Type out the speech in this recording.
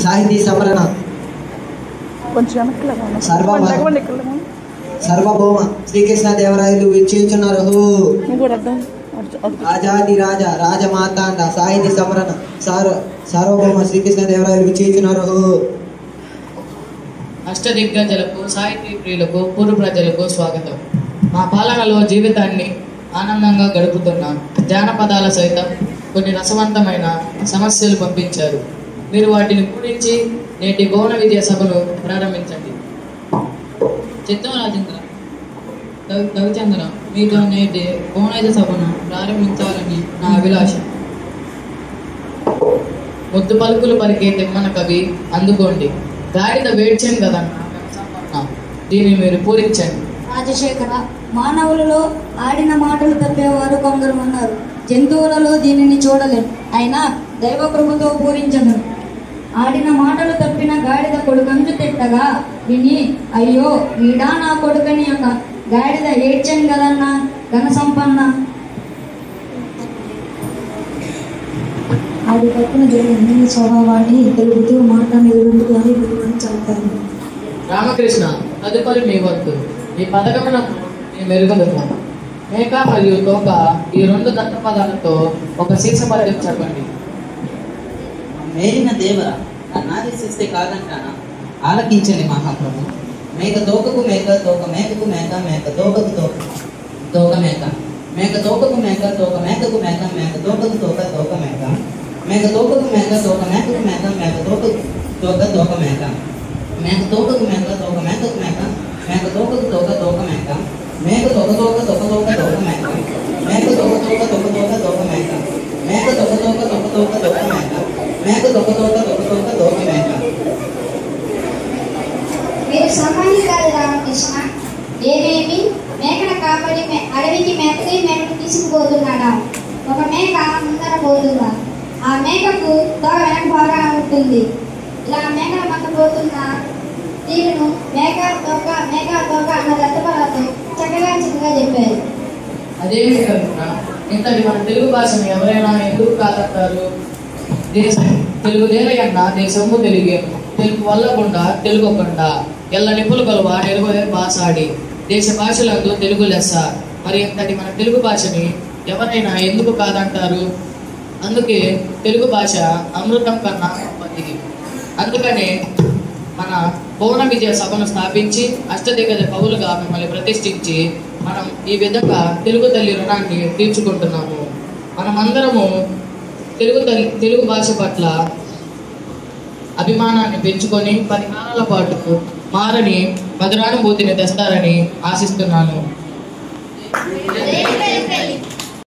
సాహితీ సమరణ సర్వభౌమ శ్రీకృష్ణదేవరాయలు విచ్చేయుచున్నారు. రాజాది రాజ రాజమాతాండ సాహితీ సమరణ సార్వభౌమ శ్రీకృష్ణదేవరాయలు విచ్చేయుచున్నారు. అష్టదిగ్గజలకు సాహితీ ప్రియులకు పూర్వ ప్రజలకు స్వాగతం. మా పాలనలో జీవితాన్ని ఆనందంగా గడుపుతున్న జానపదాల సైతం కొన్ని రసవంతమైన సమస్యలు పంపించారు. మీరు వాటిని గురించి నేటి గౌణ విద్యా సభను ప్రారంభించండి. చిత్తరాజేంద్ర రవిచంద్ర మీతో నేటి గౌణ విద్యా సభను ప్రారంభించాలని నా అభిలాష. ముద్దు పలుకులు పలికే తిమ్మన కవి అందుకోండి. గాడిద వేడ్చాను కదన్నా, దీన్ని మీరు పూరించండి. రాజశేఖర, మానవులలో ఆడిన మాటలు తప్పేవారు కొందరు ఉన్నారు. జంతువులలో దీనిని చూడలేం. అయినా దైవ కృపతో పూరించను. ఆడిన మాటలు తప్పిన గాడిద కొడుకంచు తిట్టగా విని, అయ్యో వీడా నా కొడుకని ఒక గాడిద ఏడ్చాను కదన్నా ఘన సంపన్న. అది తప్పిన జరిగిన స్వభావాన్ని తెలుగుతూ మాట నిలుగుతూ అని చదువుతారు. రామకృష్ణ, తదుపరి మీ వంతు. ఈ పథకమును మెరుగుదల మేక మరియు తోక ఈ రెండు దంత పదాలతో ఒక శీర్ష పద్యం చెప్పండి. మేలిన దేవర నాదేశిస్తే కాదంటానా, ఆలకించండి మహాప్రభు. మేక తోకకు మేక తోక మేకకు మేక మేక తోకకు తోక తోక మేక మేక తోకకు మేక తోక మేకకు మేక మేక తోకకు తోక తోక మేక మేక తోకకు మేక తోక మేకకు మేక మేక తోకకు తోక తోక మేక మేక తోకకు మేక తోక మేకకు మేక మేక తోకకు తోక తోక మేక మేక తోక తోక తోక తోక తోక మేక మేక తోక తోక తోక తోక తోక మేక మేక తోక తోక తోక తోక తోక మేక మేక తోక తోక తోక తోక తోక మేక. మీరు సామాన్య కాదు రామకృష్ణ. ఏమేమి మేకల కాపరి అడవికి మేకను తీసుకుపోతున్నాడా? ఒక మేక ముందర పోతుందా? ఆ మేకకు తోక వెనక బాగా ఉంటుంది. ఇలా మేకల మంద పోతున్న తీరును మేక తోక అన్న దత్తపదాలతో చక్కగా చెప్పారు. అదేమి కనుక ఇంతటి మన తెలుగు భాషను ఎవరైనా ఎందుకు కాదంటారు? తెలుగుదేనయన్నా దేశము తెలుగే, తెలుగు వల్లకుండా తెలుగొకుండా ఎల్ల నిప్పులు కలువ నెరుగుదే భాషాడి దేశ భాషలందు తెలుగు లెస్స. మరి ఇంతటి మన తెలుగు భాషని ఎవరైనా ఎందుకు కాదంటారు? అందుకే తెలుగు భాష అమృతం కన్నా గొప్పది. అందుకనే మన గౌణ విద్యా సభను స్థాపించి అష్టదిగ్గజ కవులుగా మిమ్మల్ని ప్రతిష్ఠించి మనం ఈ విధంగా తెలుగు తల్లి రుణాన్ని తీర్చుకుంటున్నాము. మనమందరము తెలుగు భాష పట్ల అభిమానాన్ని పెంచుకొని 10 కాలాల పాటు మారని మధురానుభూతిని తెస్తారని ఆశిస్తున్నాను.